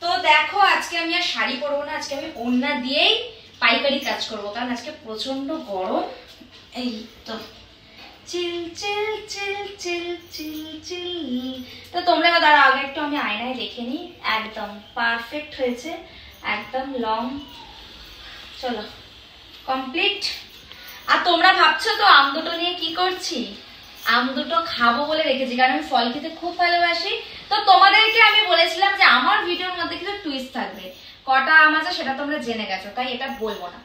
তো দেখো আজকে আমি আর শাড়ি পরবো না, আজকে আমি ওড়না দিয়েই পাইকারি কাজ করবো, কারণ আজকে প্রচন্ড গরম। এই তো চিল চিল চিল চিল চিল চিল। তো তোমরা এবার দাঁড়া, আগে একটু আমি আয়নায় দেখে নিই। একদম পারফেক্ট হয়েছে, একদম লং। চলো কমপ্লিট। আর তোমরা ভাবছো তো আম দুটো নিয়ে কি করছি? আম দুটো খাবো বলে রেখেছি, কারণ আমি ফল খেতে খুব ভালোবাসি। তো তোমাদেরকে আমি বলেছিলাম যে আমার ভিডিওর মধ্যে কিছু টুইস্ট থাকবে, কটা আম আছে সেটা তোমরা জেনে গেছো, তাই এটা বলবো না।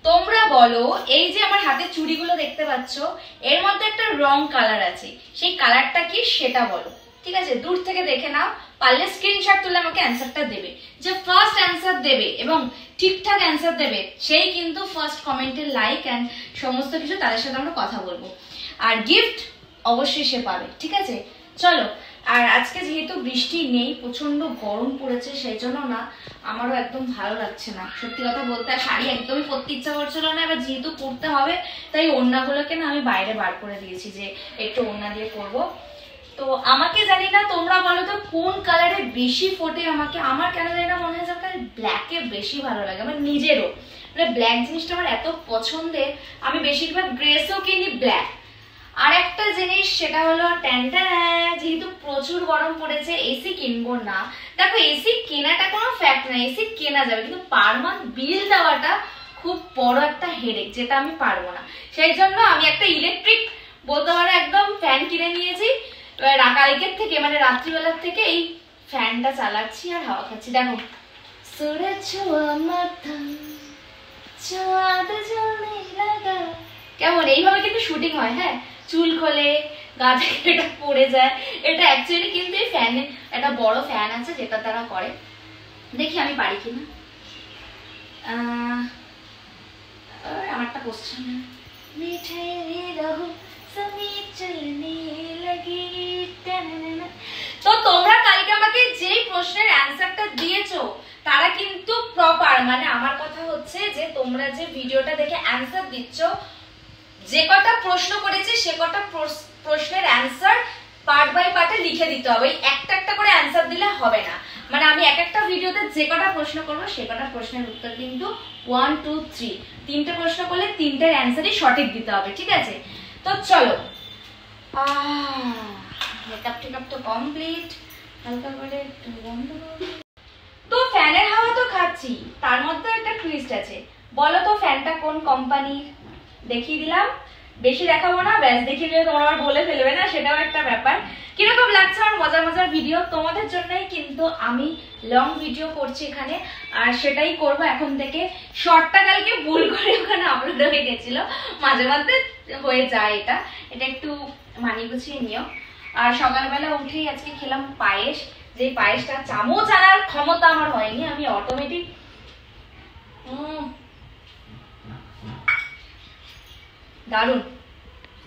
তোমরা বলো, এই যে আমার হাতে চুড়িগুলো দেখতে পাচ্ছ, এর মধ্যে একটা রং কালার আছে, সেই কালারটা কি সেটা বলো। ঠিক আছে, দূর থেকে দেখে নাও, পারলে স্ক্রিনশট তুলে আমাকে অ্যান্সারটা দেবে। যে ফার্স্ট অ্যান্সার দেবে এবং ঠিকঠাক অ্যান্সার দেবে, সেই কিন্তু ফার্স্ট কমেন্টে লাইক অ্যান্ড সমস্ত কিছু, তাদের সাথে আমরা কথা বলবো। আর গিফট অবশ্যই সে পাবে। ঠিক আছে, চলো। আর আজকে যেহেতু বৃষ্টি নেই, প্রচন্ড গরম পড়েছে, সেই জন্য না আমারও একদম ভালো লাগছে না, সত্যি কথা বলতে। আর শাড়ি একদমই পরতে ইচ্ছা করছিল না, এবার যেহেতু পরতে হবে তাই ওড়নাগুলোকে না আমি বাইরে বার করে দিয়েছি, যে একটু ওড়না দিয়ে পরবো। তো আমাকে জানি না, তোমরা বলো তো কোন কালারে বেশি ফোটে আমাকে। আমার কেন জানি না মনে হয় যে ব্ল্যাকে বেশি ভালো লাগে, আমার নিজেরও। মানে ব্ল্যাক জিনিসটা আমার এত পছন্দের, আমি বেশিরভাগ ড্রেসও কিনি ব্ল্যাক। আর একটা জিনিস সেটা হলো ট্যানটা, যেহেতু প্রচুর গরম পড়েছে এসি কিনবো না। দেখো এসি কেনাটা কোনো ফ্যাক্ট না, এসি কেনা যাবে, কিন্তু পার মান্থ বিল দেওয়াটা খুব বড় একটা হেডেক, যেটা আমি পারবো না। সেই জন্য আমি একটা ইলেকট্রিক বলতে পারো একদম ফ্যান কিনে নিয়েছি। কালকের থেকে মানে রাত্রিবেলার থেকে এই ফ্যানটা চালাচ্ছি আর হাওয়া খাচ্ছি। দেখো কেমন এইভাবে কিন্তু শুটিং হয়। হ্যাঁ, চুল খোলে, গা থেকে এটা পড়ে যায়। এটা অ্যাকচুয়ালি কিন্তু এই ফ্যানে একটা বড় ফ্যান আছে যেটা তারা করে। দেখি আমি পারি কিনা। আমারটা কোশ্চেন, তো তোমরা কালকে আমাকে যেই প্রশ্নের অ্যান্সারটা দিয়েছো তারা কিন্তু প্রপার, মানে আমার কথা হচ্ছে যে তোমরা যে ভিডিওটা দেখে অ্যান্সার দিচ্ছ, যে কটা প্রশ্ন করেছি সে কটা প্রশ্নের অ্যান্সার পার্ট বাই পার্টে লিখে দিতে হবে। একটা একটা করে অ্যান্সার দিলে হবে না, মানে আমি এক একটা ভিডিওতে যে কটা প্রশ্ন করবো সে কটা প্রশ্নের উত্তর কিন্তু 1 2 3 তিনটে প্রশ্ন করলে তিনটের অ্যান্সারই সঠিক দিতে হবে। ঠিক আছে, তো চলো। মেকআপ টেকআপ তো কমপ্লিট, হালকা করে একটু বন্ধ। তো ফ্যানের হাওয়া তো খাচ্ছি, তার মধ্যে একটা টুইস্ট আছে। বলো তো ফ্যানটা কোন কোম্পানির? দেখিয়ে দিলাম, বেশি দেখাবো না, ব্যাস দেখিয়ে দিলে তোমরা আবার বলে ফেলবে না, সেটাও একটা ব্যাপার। কিরকম লাগছে আমার মজার মজার ভিডিও? তোমাদের জন্যই কিন্তু আমি লং ভিডিও করছি এখানে, আর সেটাই করব এখন থেকে। শর্টটা কালকে ভুল করে ওখানে আপলোড হয়ে গেছিল, মাঝে মাঝে হয়ে যায় এটা, এটা একটু মানিয়ে গুছিয়ে নিও। আর সকালবেলা উঠেই আজকে খেলাম পায়েস, যে পায়েসটা চামচ আনার ক্ষমতা আমার হয়নি, আমি অটোমেটিক দারুন।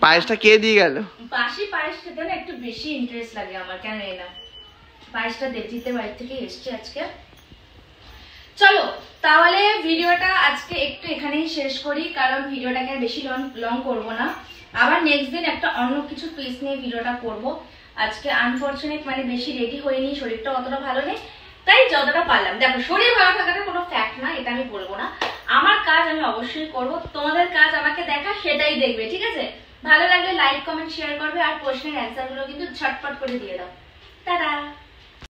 পায়েসটা কে দিয়ে গেল? বাসি পায়েস খেতে না একটু বেশি ইন্টারেস্ট লাগে আমার, কেন না। পায়েসটা দেবজিতে বাড়ি থেকে এসছে আজকে। চলো তাহলে ভিডিওটা আজকে একটু এখানেই শেষ করি, কারণ ভিডিওটাকে আর বেশি লং করব না। আবার নেক্সট দিন একটা অন্য কিছু প্লেস নিয়ে ভিডিওটা করব। আজকে আনফরচুনেট মানে বেশি রেডি হয়নি, শরীরটা অতটা ভালো নেই, তাই যতটা পারলাম। দেখো শরীর ভালো থাকাটা কোনো ফ্যাক্ট না, এটা আমি বলবো না। আমার কাজ আমি অবশ্যই করব, তোমাদের কাজ আমাকে দেখা সেটাই দেখবে। ঠিক আছে, ভালো লাগলে লাইক কমেন্ট শেয়ার করবে, আর প্রশ্নের অ্যান্সারগুলো কিন্তু ঝটপট করে দিয়ে দাও। টাটা।